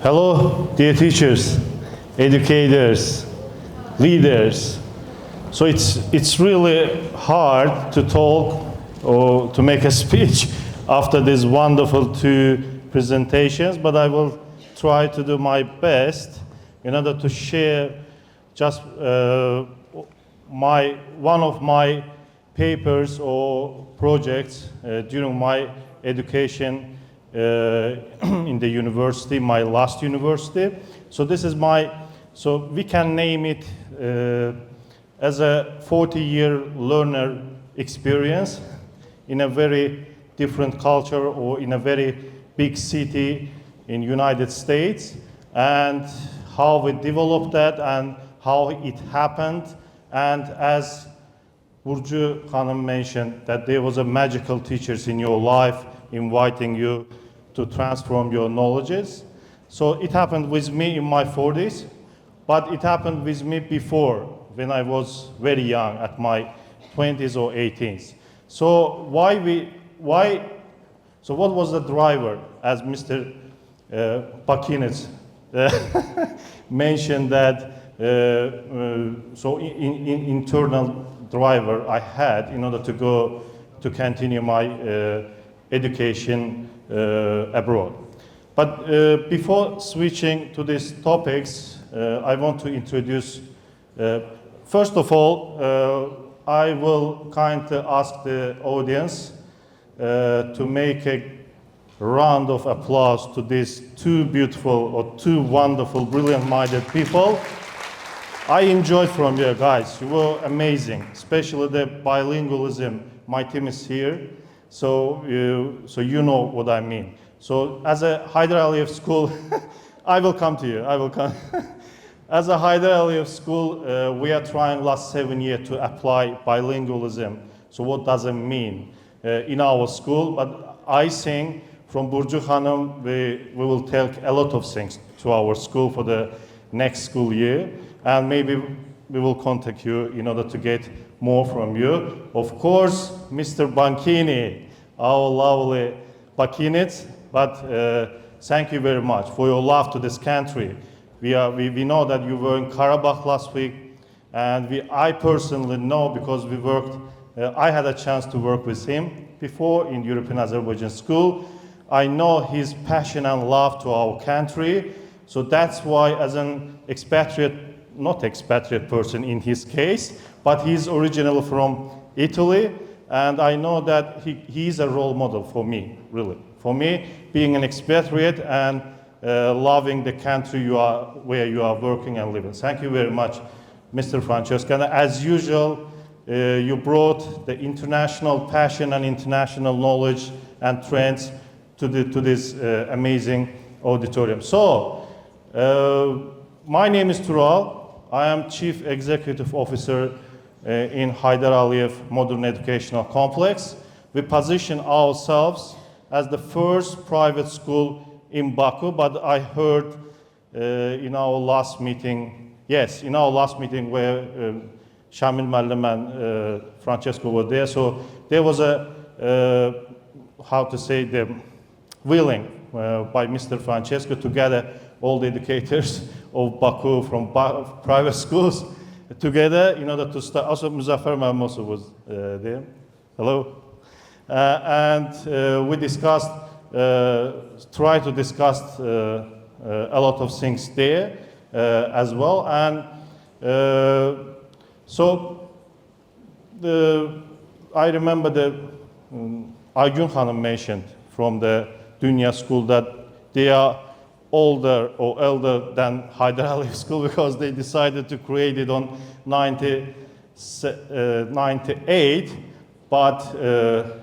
Hello, dear teachers, educators, leaders. So it's really hard to talk or to make a speech after these wonderful two presentations, but I will try to do my best in order to share just one of my papers or projects during my education in the university, my last university. So this is so we can name it as a 40-year learner experience in a very different culture or in a very big city in United States, and how we developed that and how it happened. And as Burcu Hanım mentioned, that there was a magical teachers in your life inviting you to transform your knowledges. So it happened with me in my 40s, but it happened with me before when I was very young, at my 20s or 18s. So so what was the driver, as Mr. Bakinets mentioned that, so internal driver I had in order to continue my education abroad. But before switching to these topics, I want to introduce, first of all, I will kindly ask the audience to make a round of applause to these two beautiful or two wonderful, brilliant-minded people. I enjoyed from you guys. You were amazing, especially the bilingualism. My team is here, so you know what I mean. So as a Hydar Aliyev school, I will come to you. I will come. As a Hydar Aliyev school, we are trying last 7 years to apply bilingualism. So what does it mean in our school? But I think from Burcu Hanım, we will take a lot of things to our school for the next school year. And maybe we will contact you in order to get more from you. Of course, Mr. Banchini, our lovely Bakinets, but thank you very much for your love to this country. We know that you were in Karabakh last week, and I personally know because we worked, I had a chance to work with him before in European Azerbaijan School. I know his passion and love to our country, so that's why as an expatriate, not expatriate person in his case, but he's originally from Italy, and I know that he's a role model for me, really. For me, being an expatriate and loving the country where you are working and living. Thank you very much, Mr. Francesco. And as usual, you brought the international passion and international knowledge and trends to this amazing auditorium. So, my name is Tural. I am Chief Executive Officer in Hədəf Aliyev Modern Educational Complex. We position ourselves as the first private school in Baku, but I heard in our last meeting, where Shamil Mallam and Francesco were there, so there was the willing by Mr. Francesco to gather all the educators of Baku from private schools together in order to start. Also, Muzaffer Mahmoud was there. Hello. And we discussed, try to discuss a lot of things there as well. And I remember Aygün Hanım mentioned from the Dünya School that they are older or elder than Hydar Aliyev School because they decided to create it on 98, but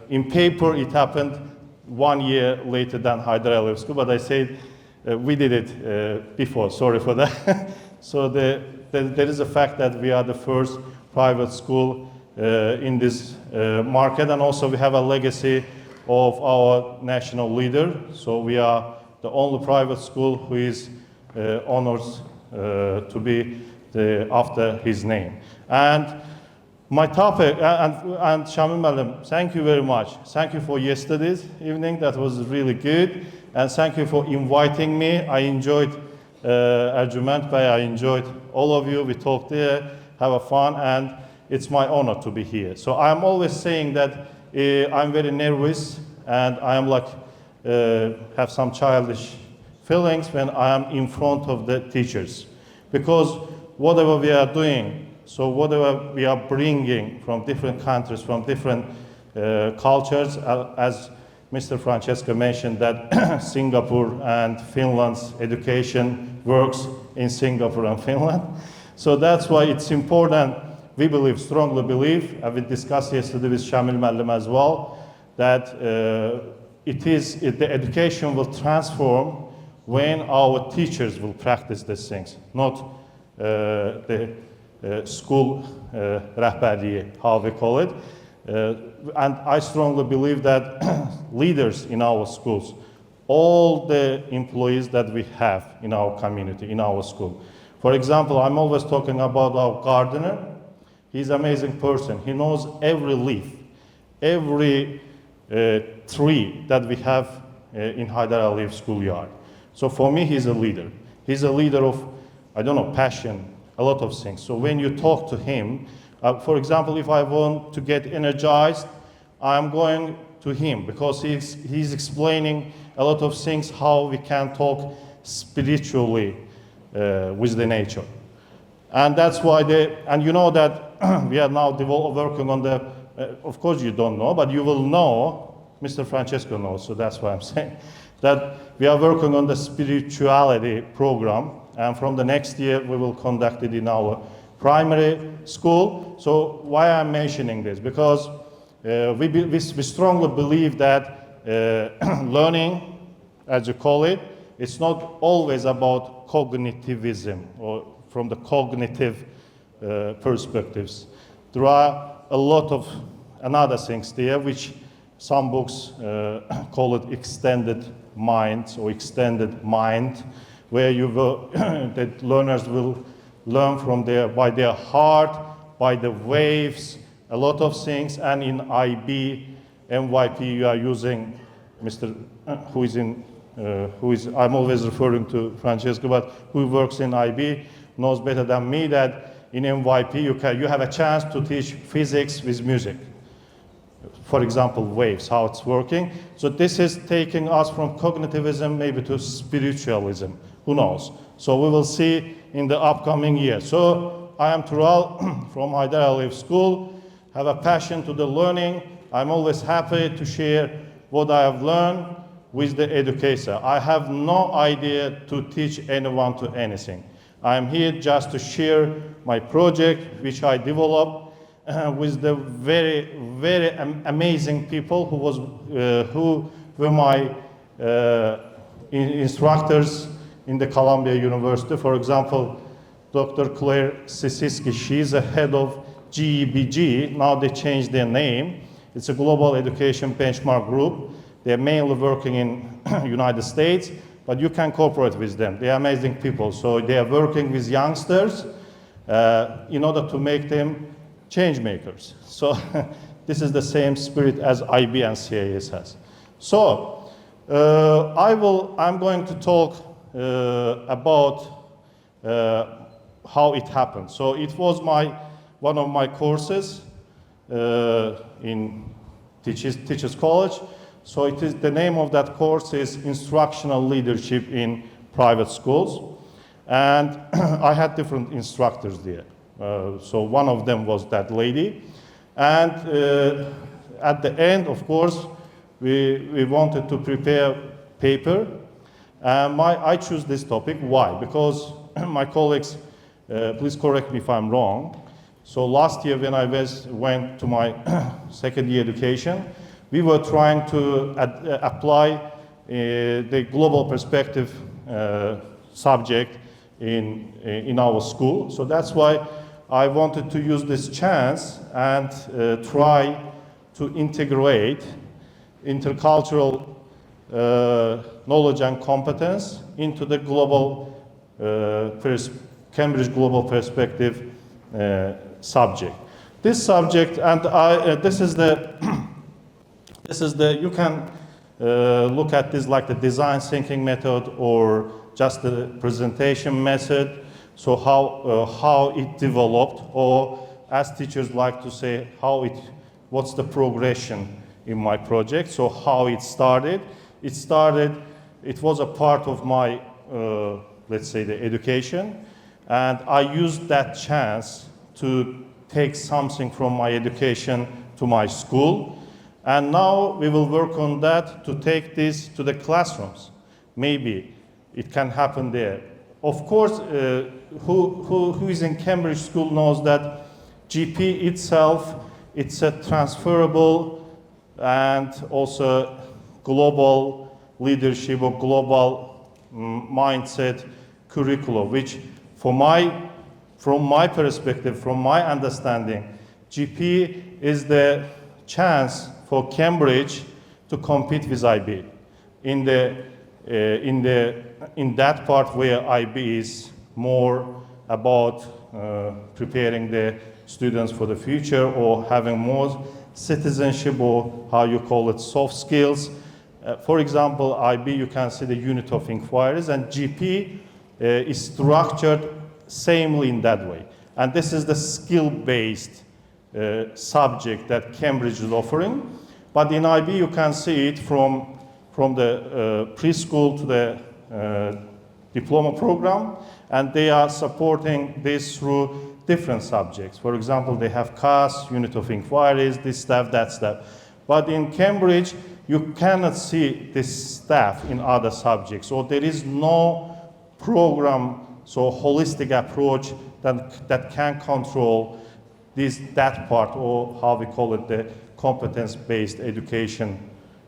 in paper it happened 1 year later than Hydar Aliyev School, but I said we did it before, sorry for that. So there is a fact that we are the first private school in this market, and also we have a legacy of our national leader, so we are the only private school who is honored to be after his name. And my topic, and Shamil Mallam, thank you very much. Thank you for yesterday's evening, that was really good. and thank you for inviting me. I enjoyed Ercüment Bey, I enjoyed all of you. We talked there, have a fun, and it's my honor to be here. So I'm always saying that I'm very nervous, and I am like, have some childish feelings when I am in front of the teachers. Because whatever we are doing, so whatever we are bringing from different countries, from different cultures, as Mr. Francesco mentioned that Singapore and Finland's education works in Singapore and Finland. So that's why it's important, we believe, strongly believe, and we discussed yesterday with Shamil Mallam as well, that the education will transform when our teachers will practice these things, not the school rehberliği, how we call it. And I strongly believe that leaders in our schools, all the employees that we have in our community, in our school. For example, I'm always talking about our gardener. He's an amazing person. He knows every leaf, every tree that we have in Hədəf schoolyard. So for me, he's a leader. He's a leader of, I don't know, passion, a lot of things. So when you talk to him, for example, if I want to get energized, I'm going to him because he's explaining a lot of things, how we can talk spiritually with the nature. And that's why and you know that we are now working on the, of course you don't know, but you will know, Mr. Francesco knows, so that's why I'm saying, that we are working on the spirituality program, and from the next year we will conduct it in our primary school. So why I'm mentioning this? Because we strongly believe that learning, as you call it, it's not always about cognitivism or from the cognitive perspectives. There are a lot of another things there, which some books call it extended minds or extended mind, where you will, that learners will learn from by their heart, by the waves, a lot of things. And in IB, NYP, you are using Mr. I'm always referring to Francesco, but who works in IB knows better than me that in NYP you have a chance to teach physics with music. For example, waves, how it's working. So this is taking us from cognitivism maybe to spiritualism. Who knows? So we will see in the upcoming year. So I am Tural from Hədəf School, have a passion to the learning. I'm always happy to share what I have learned with the educator. I have no idea to teach anyone to anything. I'm here just to share my project, which I developed with the very, very amazing people who were my instructors in the Columbia University. For example, Dr. Claire Sisiski, she's the head of GEBG. Now they changed their name. It's a global education benchmark group. They're mainly working in United States, but you can cooperate with them. They're amazing people. So they are working with youngsters in order to make them change makers. So this is the same spirit as IB and CAS has. So I'm going to talk about how it happened. So it was one of my courses in Teachers College. So the name of that course is Instructional Leadership in Private Schools. And I had different instructors there. So one of them was that lady. And at the end, of course, we wanted to prepare paper. I choose this topic. Why? Because my colleagues, please correct me if I'm wrong. So last year when I went to my second year education, we were trying to apply the global perspective subject in our school. So that's why I wanted to use this chance and try to integrate intercultural knowledge and competence into the global Cambridge Global Perspective subject. This subject, and this is the you can look at this like the design thinking method or just the presentation method. So how it developed, or as teachers like to say, what's the progression in my project? So how it started. It was a part of my, let's say, the education. And I used that chance to take something from my education to my school. And now we will work on that to take this to the classrooms. Maybe it can happen there. Of course, who is in Cambridge School knows that GP itself, it's a transferable and also global leadership or global mindset curriculum, which from my perspective, from my understanding, GP is the chance for Cambridge to compete with IB in that part where IB is more about preparing the students for the future or having more citizenship, or how you call it, soft skills. For example, IB, you can see the unit of inquiries, and GP is structured samely in that way. And this is the skill-based subject that Cambridge is offering. But in IB, you can see it from the preschool to the diploma program, and they are supporting this through different subjects. For example, they have CAS, unit of inquiries, this stuff, that stuff. But in Cambridge, you cannot see this stuff in other subjects. So there is no program, so holistic approach that can control that part, or how we call it, the competence-based education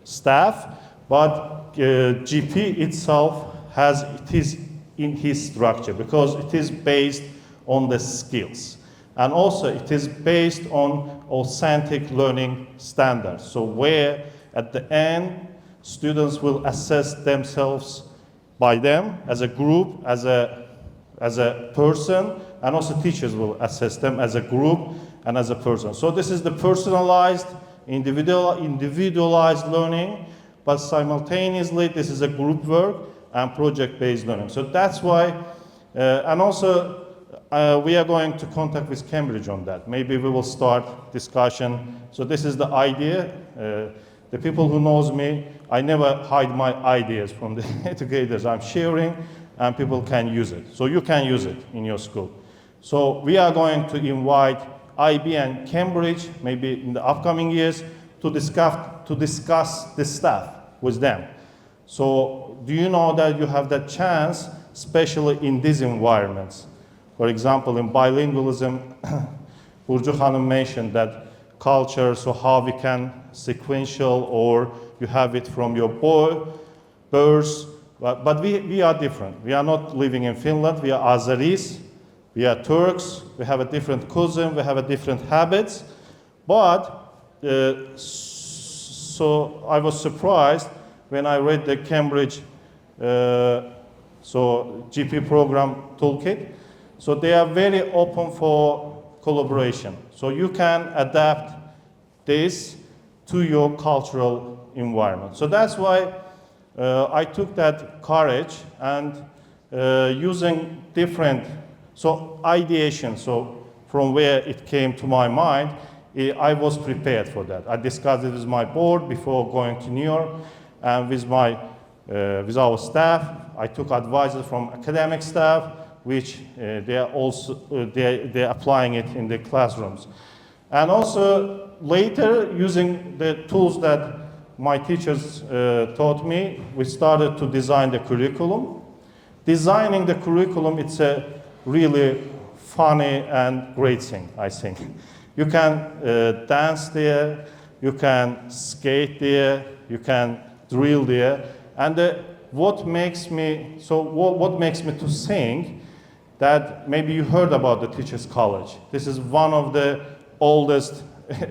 staff. But GP itself it is in his structure, because it is based on the skills. And also it is based on authentic learning standards. So where at the end, students will assess themselves by them as a group, as a person, and also teachers will assess them as a group and as a person. So this is the personalized, individualized learning, but simultaneously this is a group work and project-based learning. So that's why, and also we are going to contact with Cambridge on that. Maybe we will start discussion. So this is the idea. The people who knows me, I never hide my ideas from the educators. I'm sharing, and people can use it. So you can use it in your school. So we are going to invite IB and Cambridge, maybe in the upcoming years, to discuss this stuff with them. So do you know that you have that chance, especially in these environments? For example, in bilingualism, Burcu Hanım mentioned that culture, so how we can sequential, or you have it from your birth, but we are different. We are not living in Finland, we are Azeris, we are Turks, we have a different cuisine, we have a different habits, but so I was surprised when I read the Cambridge GP program toolkit. So they are very open for collaboration. So you can adapt this to your cultural environment. So that's why I took that courage and using different, ideation, so from where it came to my mind, I was prepared for that. I discussed it with my board before going to New York, and with our staff. I took advice from academic staff, which they are also they're applying it in the classrooms. And also later, using the tools that my teachers taught me, we started to design the curriculum. Designing the curriculum, it's a really funny and great thing, I think. You can dance there, you can skate there, you can drill there, and what makes me to think that maybe you heard about the Teachers College. This is one of the oldest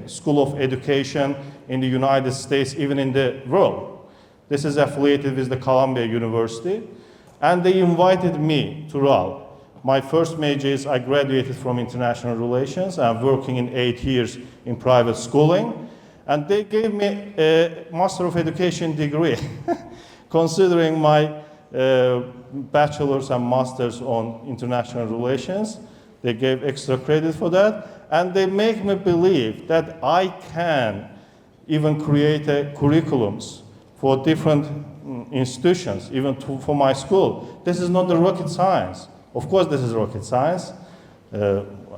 school of education in the United States, even in the world. This is affiliated with the Columbia University, and they invited me, Tural. My first major is I graduated from international relations. I'm working in 8 years in private schooling, And they gave me a Master of Education degree, considering my bachelor's and master's on international relations. They gave extra credit for that. And they make me believe that I can even create curriculums for different institutions, even for my school. This is not the rocket science. Of course, this is rocket science.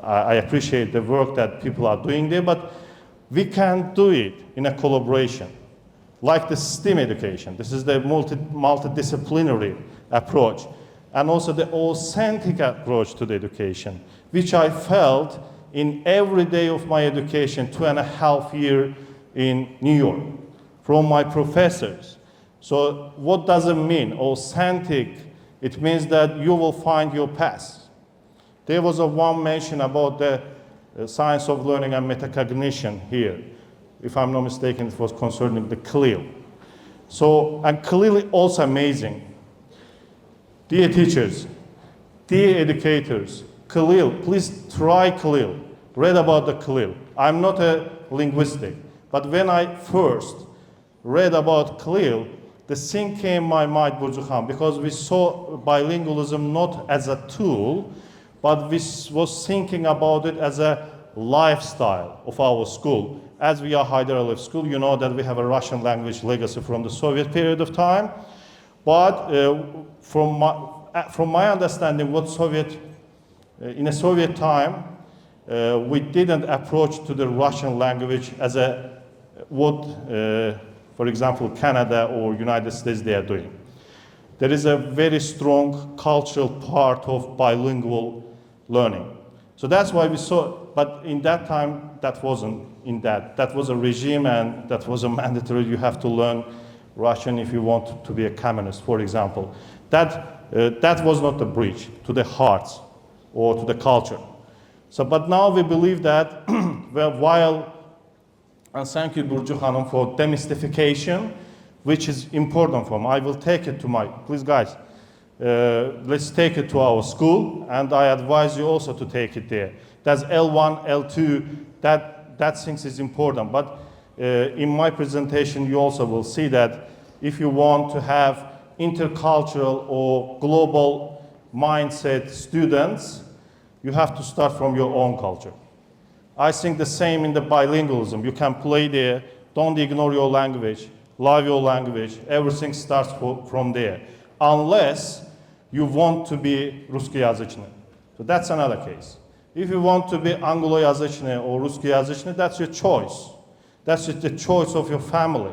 I appreciate the work that people are doing there, but we can do it in a collaboration, like the STEAM education. This is the multidisciplinary approach, and also the authentic approach to the education, which I felt in every day of my education, 2.5 years in New York, from my professors. So what does it mean, authentic? It means that you will find your path. There was one mention about the science of learning and metacognition here. If I'm not mistaken, it was concerning the CLIL. So, and CLIL also amazing. Dear teachers, dear educators, CLIL, please try CLIL. Read about the CLIL. I'm not a linguistic, but when I first read about CLIL, the thing came in my mind, Burcu Khan, because we saw bilingualism not as a tool, but we was thinking about it as a lifestyle of our school. As we are Hydar Aliyev School, you know that we have a Russian language legacy from the Soviet period of time. But from my understanding, in a Soviet time, we didn't approach to the Russian language as for example, Canada or United States they are doing. There is a very strong cultural part of bilingual learning. So that's why we saw, but in that time, that wasn't in that. That was a regime and that was a mandatory, you have to learn Russian if you want to be a communist, for example. That was not a bridge to the hearts or to the culture. So, but now we believe that and thank you, Burcu Hanım, for demystification, which is important for me. I will take it to please guys, let's take it to our school, and I advise you also to take it there. That's L1, L2, that things is important. But in my presentation, you also will see that if you want to have intercultural or global mindset students, you have to start from your own culture. I think the same in the bilingualism. You can play there, don't ignore your language, love your language, everything starts from there. Unless you want to be Ruskoязычный. So that's another case. If you want to be Angloязычный or Ruskoязычный, that's your choice. That's the choice of your family.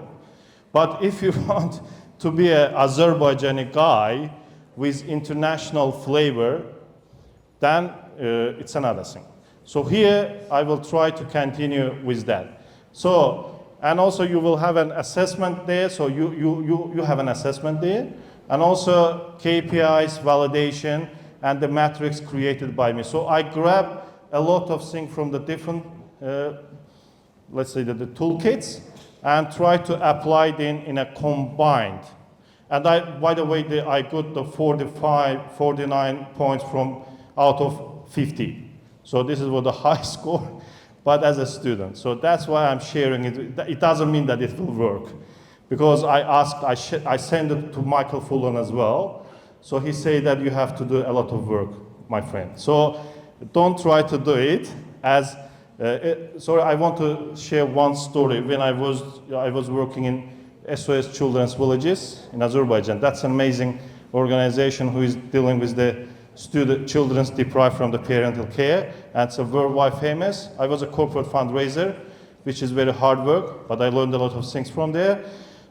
But if you want to be an Azerbaijani guy with international flavor, then it's another thing. So here, I will try to continue with that. So, and also you will have an assessment there, so you have an assessment there, and also KPIs, validation, and the metrics created by me. So I grab a lot of things from the different, let's say the toolkits, and try to apply them in a combined. And by the way, I got the 49 points out of 50. So this is what the high score, but as a student. So that's why I'm sharing it. It doesn't mean that it will work. Because I sent it to Michael Fullan as well. So he said that you have to do a lot of work, my friend. So don't try to do it as, sorry, I want to share one story. When I was working in SOS Children's Villages in Azerbaijan. That's an amazing organization who is dealing with the children deprived from the parental care, and it's a worldwide famous. I was a corporate fundraiser, which is very hard work, but I learned a lot of things from there.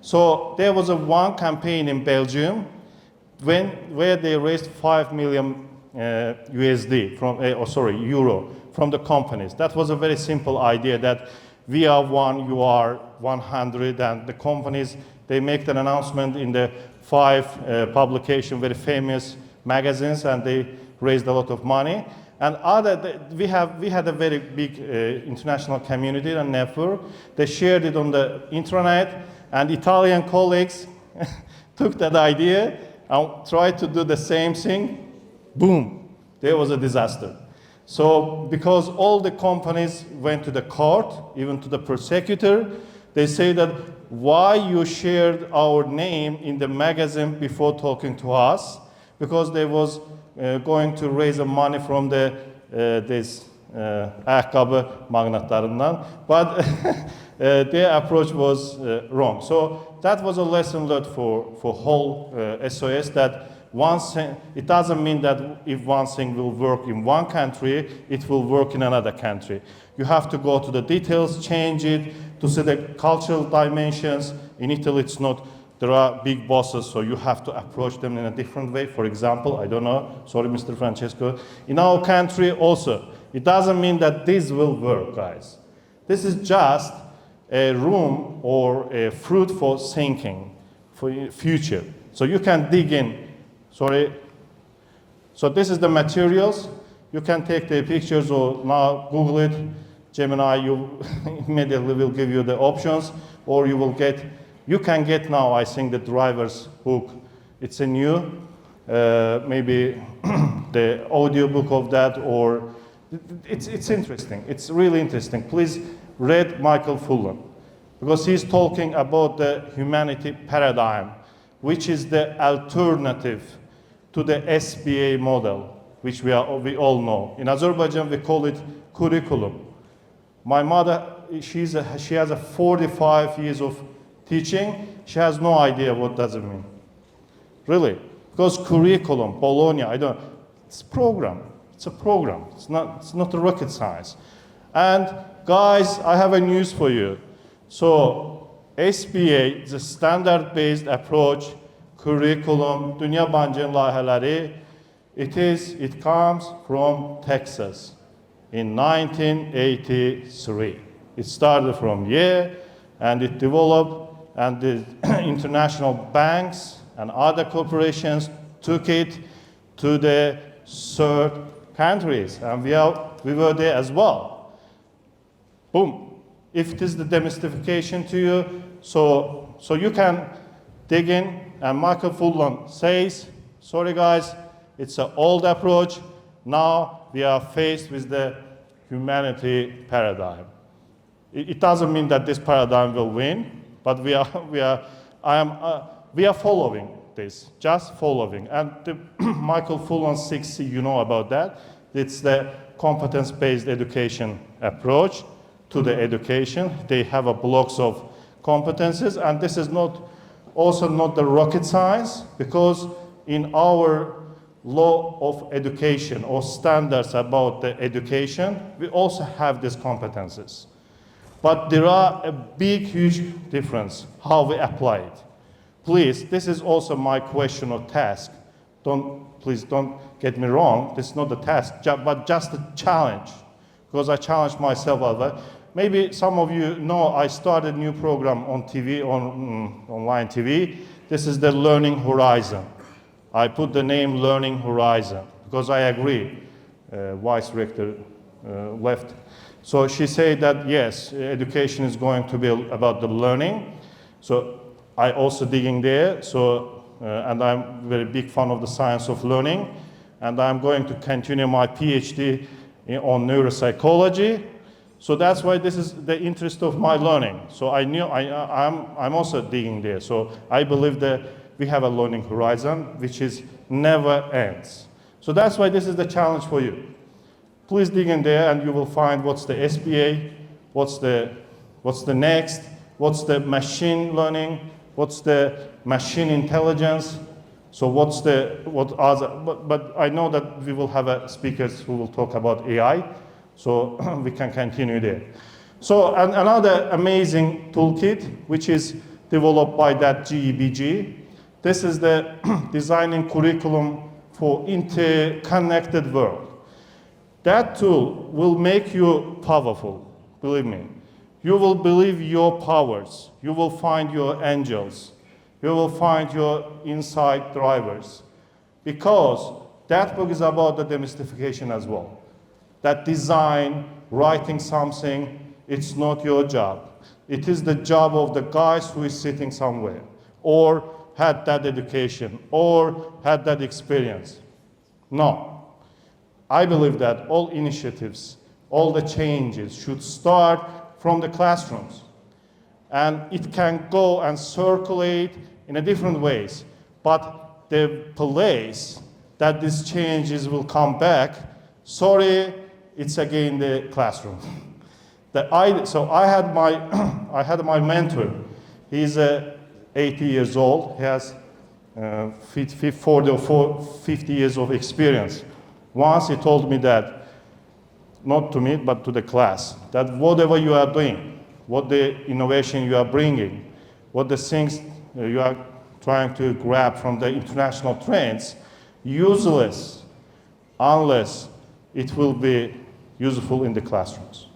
So there was one campaign in Belgium where they raised 5 million USD euro from the companies. That was a very simple idea that we are one, you are 100, and the companies, they make an announcement in the 5 publication, very famous magazines, and they raised a lot of money. And we had a very big international community and network. They shared it on the intranet, and Italian colleagues took that idea and tried to do the same thing. Boom, there was a disaster. So because all the companies went to the court, even to the prosecutor, They say that why you shared our name in the magazine before talking to us, because they was going to raise money from the this ayakkabı magnatlarından, but their approach was wrong. So that was a lesson learned for whole SOS, that it doesn't mean that if one thing will work in one country, it will work in another country. You have to go to the details, change it, to see the cultural dimensions. In Italy, it's not, there are big bosses, so you have to approach them in a different way. For example, I don't know, sorry, Mr. Francesco. In our country also, it doesn't mean that this will work, guys. This is just a room or a fruit for thinking, for future. So you can dig in. Sorry. So this is the materials. You can take the pictures or now Google it. Gemini, you immediately will give you the options, or you can get now, I think, the driver's book. It's a new, maybe the audio book of that, or it's interesting. It's really interesting. Please read Michael Fullan, because he's talking about the humanity paradigm, which is the alternative to the SBA model, which we all know. In Azerbaijan, we call it curriculum. My mother, she has a 45 years of teaching. She has no idea what does it mean. Really. Because curriculum, Bologna, it's a program. It's a program. It's not a rocket science. And guys, I have a news for you. So SBA is a standard-based approach, curriculum, dünya bancın layihələri. It comes from Texas in 1983. It started from here, and it developed, and the international banks and other corporations took it to the third countries, and we were there as well. Boom. If it is the demystification to you, so you can dig in, and Michael Fullan says, sorry guys, it's an old approach. Now we are faced with the humanity paradigm. It doesn't mean that this paradigm will win, but we are following this, just following. And Michael Fullan 6C, you know about that. It's the competence-based education approach to the education. They have a blocks of competences, and this is also not the rocket science, because in our law of education or standards about the education, we also have these competences. But there are a big, huge difference how we apply it. Please, this is also my question or task. Please don't get me wrong. This is not a task, but just a challenge, because I challenged myself. Maybe some of you know I started a new program on TV, online TV. This is the Learning Horizon. I put the name Learning Horizon because I agree. Vice Rector left. So she said that yes, education is going to be about the learning. So I also digging there. So and I'm a very big fan of the science of learning, and I'm going to continue my PhD on neuropsychology. So that's why this is the interest of my learning. So I'm also digging there. So I believe that we have a learning horizon which is never ends. So that's why this is the challenge for you. Please dig in there, and you will find what's the SBA, what's the next, what's the machine learning, what's the machine intelligence. So but I know that we will have speakers who will talk about AI. So we can continue there. So another amazing toolkit, which is developed by that GEBG. This is the designing curriculum for interconnected world. That tool will make you powerful, believe me. You will believe your powers. You will find your angels. You will find your inside drivers. Because that book is about the demystification as well. That design, writing something, it's not your job. It is the job of the guys who is sitting somewhere, or had that education, or had that experience. No. I believe that all initiatives, all the changes should start from the classrooms. and it can go and circulate in a different ways. But the place that these changes will come back, sorry, it's again the classroom. So I had my mentor. He's 80 years old. He has 40 or 50 years of experience. Once he told me that, not to me, but to the class, that whatever you are doing, what the innovation you are bringing, what the things you are trying to grab from the international trends, useless unless it will be useful in the classrooms.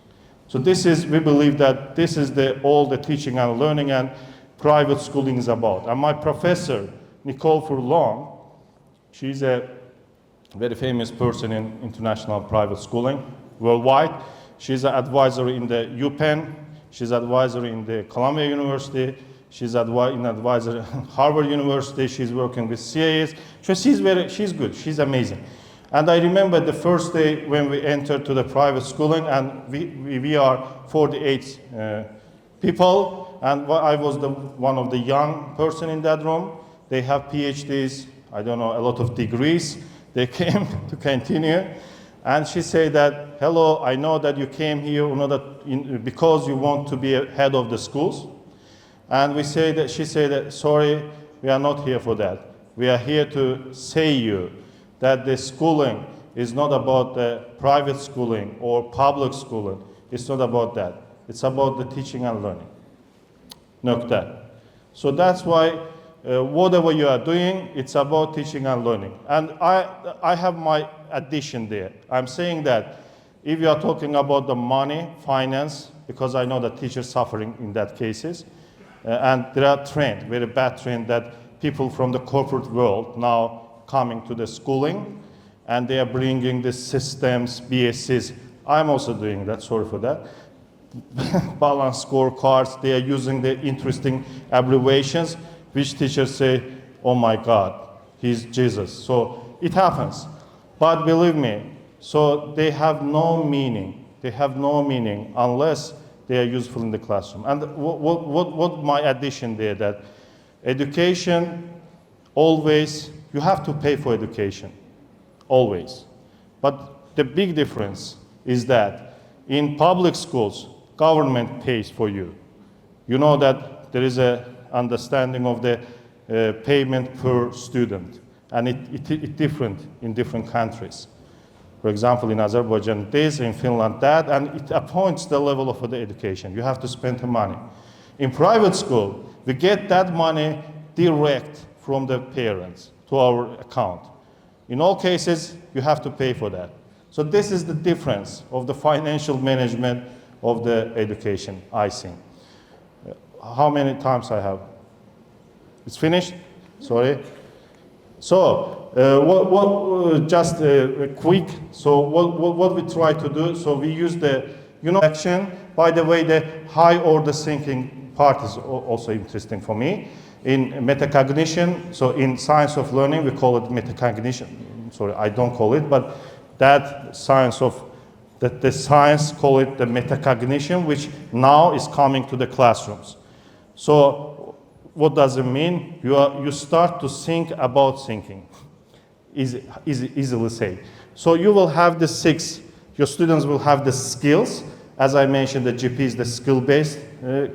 So we believe that this is all the teaching and learning and private schooling is about. And my professor, Nicole Furlong, she's a very famous person in international private schooling worldwide. She's an advisor in the UPenn, she's an advisor in the Columbia University, she's an advisor at Harvard University, she's working with CAS. So she's good, she's amazing. And I remember the first day when we entered to the private schooling, and we are 48 people, and I was one of the young person in that room. They have PhDs, I don't know, a lot of degrees. They came to continue, and she said that, hello, I know that you came here because you want to be a head of the schools. And she said that, sorry, we are not here for that. We are here to say you that the schooling is not about the private schooling or public schooling. It's not about that. It's about the teaching and learning. Nokta. So that's why whatever you are doing, it's about teaching and learning. And I have my addition there. I'm saying that if you are talking about the money, finance, because I know that teachers suffering in that cases, and there are trends, very bad trend that people from the corporate world now coming to the schooling, and they are bringing the systems, BSCs. I'm also doing that, sorry for that. Balance scorecards, they are using the interesting abbreviations, which teachers say, oh my God, he's Jesus. So it happens. But believe me, so they have no meaning. They have no meaning unless they are useful in the classroom. And what my addition there, that education, always, you have to pay for education, always. But the big difference is that in public schools, government pays for you. You know that there is an understanding of the payment per student, and it's different in different countries. For example, in Azerbaijan this, in Finland that, and it appoints the level of the education. You have to spend the money. In private school, we get that money direct from the parents to our account. In all cases, you have to pay for that. So this is the difference of the financial management of the education, I think. How many times I have? It's finished? Sorry. So, just quick. So what we try to do, so we use the action. By the way, the high order thinking part is also interesting for me. In metacognition, so in science of learning, we call it metacognition. Sorry, I don't call it, but that science of, the science call it the metacognition, which now is coming to the classrooms. So what does it mean? You start to think about thinking, easily say. So you will have the your students will have the skills. As I mentioned, the GP is the skill-based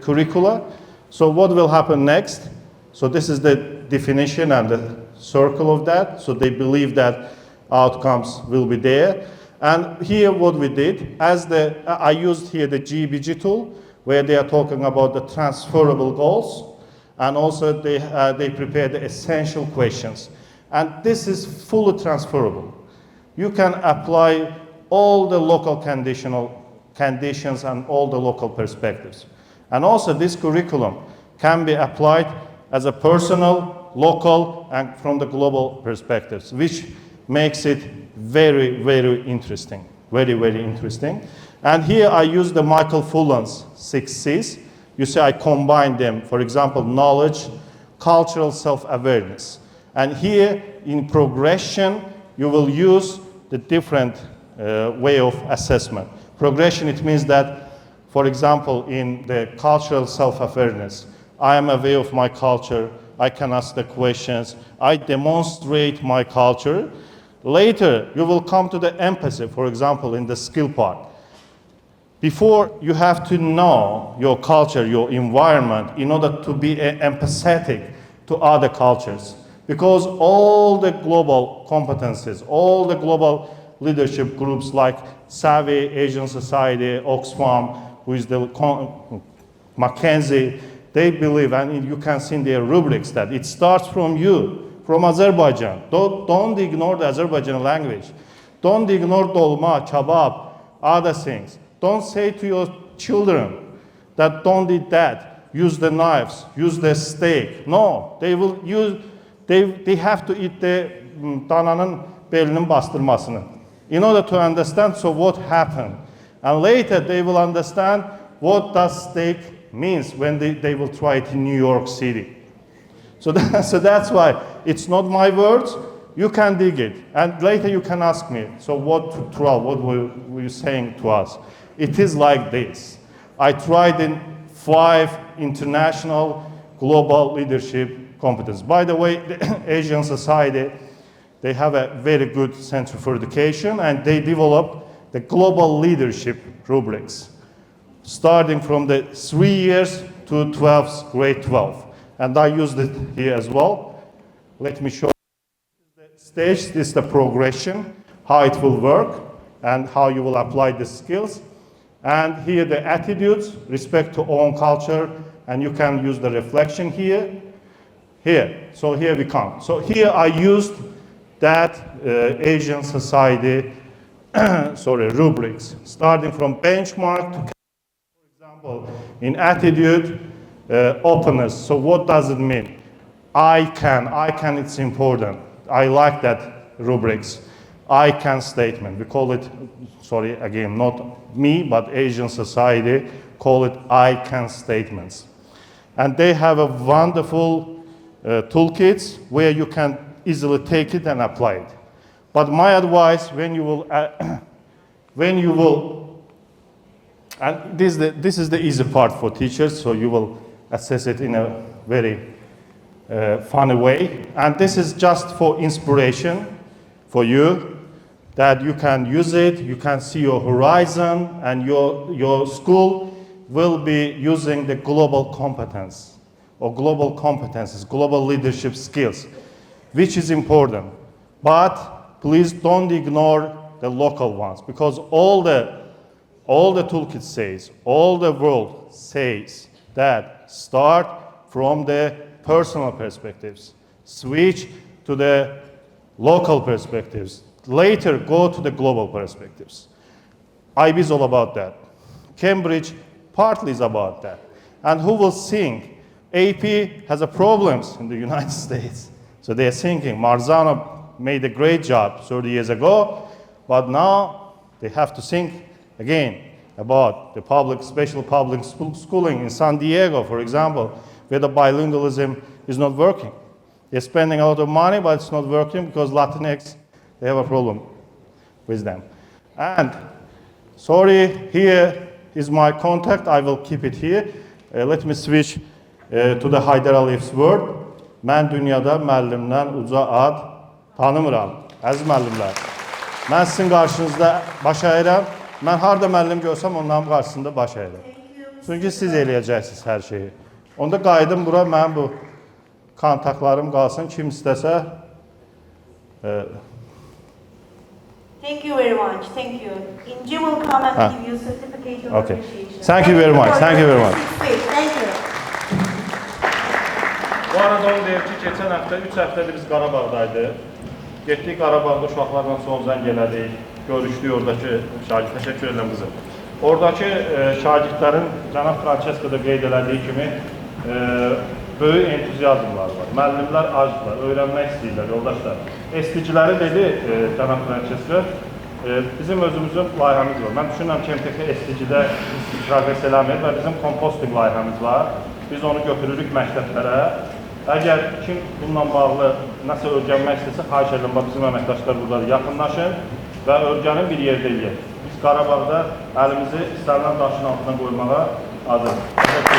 curricula. So what will happen next? So this is the definition and the circle of that. So they believe that outcomes will be there. And here what we did, I used here the GBG tool, where they are talking about the transferable goals, and also they prepare the essential questions. And this is fully transferable. You can apply all the local conditions and all the local perspectives. And also this curriculum can be applied as a personal, local, and from the global perspectives, which makes it very, very interesting. Very, very interesting. And here I use the Michael Fullan's 6 C's. You see I combine them, for example, knowledge, cultural self-awareness. And here in progression, you will use the different way of assessment. Progression, it means that For example, in the cultural self-awareness, I am aware of my culture, I can ask the questions, I demonstrate my culture. Later, you will come to the empathy, for example, in the skill part. Before, you have to know your culture, your environment, in order to be empathetic to other cultures. Because all the global competencies, all the global leadership groups like Savvy, Asian Society, Oxfam, who is the McKinsey, they believe, and you can see in their rubrics, that it starts from you, from Azerbaijan. Don't ignore the Azerbaijani language. Don't ignore dolma, kebab, other things. Don't say to your children that don't eat that, use the knives, use the steak. No, they will use, they have to eat the dananın belinin bastırmasını. In order to understand, so what happened. And later they will understand what does steak means when they will try it in New York City. So that's why it's not my words, you can dig it. And later you can ask me, so what, Tural, what were you saying to us? It is like this. I tried in 5 international global leadership competencies. By the way, the Asian Society, they have a very good center for education, and they develop the global leadership rubrics, starting from the 3 years to grade 12. And I used it here as well. Let me show you the stage, this is the progression, how it will work, and how you will apply the skills. And here the attitudes, respect to own culture, and you can use the reflection here. So here we come. So here I used that Asian Society rubrics, starting from benchmark to, for example, in attitude, openness. So what does it mean? I can, it's important. I like that rubrics. I can statement. We call it, sorry, again, not me, but Asian Society call it I can statements. And they have a wonderful toolkits where you can easily take it and apply it. But my advice, when you will, and this is the easy part for teachers, so you will assess it in a very funny way. And this is just for inspiration for you, that you can use it, you can see your horizon, and your school will be using the global competence or global competences, global leadership skills, which is important. But please don't ignore the local ones, because all the toolkit says, all the world says that start from the personal perspectives, switch to the local perspectives, later go to the global perspectives. IB is all about that. Cambridge partly is about that. And who will think? AP has a problems in the United States. So they're thinking, Marzano made a great job 30 years ago, but now they have to think again about the special public schooling in San Diego, for example, where the bilingualism is not working. They're spending a lot of money, but it's not working because Latinx, they have a problem with them. And sorry, here is my contact. I will keep it here. Let me switch to the Haydar Aliyev's word. Mən dünyada müəllimdən uca ad tanımıram. Əziz müəllimlər, mən sizin qarşınızda baş əyirəm. Mən harda müəllim görsəm onların qarşısında baş əyirəm. Çünki siz eləyəcəksiniz hər şeyi. Onda qayıdım bura, mənim bu kontaktlarım qalsın. Kim istəsə. Thank you very much. Thank you. Inci will come and give you certificate of appreciation. Thank you very much. Thank you very much. Thank you. Bu arada onu deyir ki, geçən həftə, 3 həftədir biz Qarabağdaydı. Getdik Qarabağda uşaqlarla son zəng elədik, görüşdük oradakı şagird, təşəkkür edirəm qızım. Oradakı şagirdlərin cənab Francesco da qeyd elədiyi kimi böyük entuziyazmlar var. Müəllimlər acdılar, öyrənmək istəyirlər, yoldaşlar. SDG-ləri dedi cənab Francesco, bizim özümüzün layihəmiz var. Mən düşünürəm ki, MTK SDG-də progres eləmir və bizim komposting layihəmiz var. Biz onu götürürük məktəblərə. Əgər kim bununla bağlı nəsə öyrənmək istəsə, xahiş edirəm, bizim əməkdaşlar burada yaxınlaşın və öyrənin bir yerdə eləyək. Biz Qarabağda əlimizi istənilən daşın altına qoymağa hazırıq.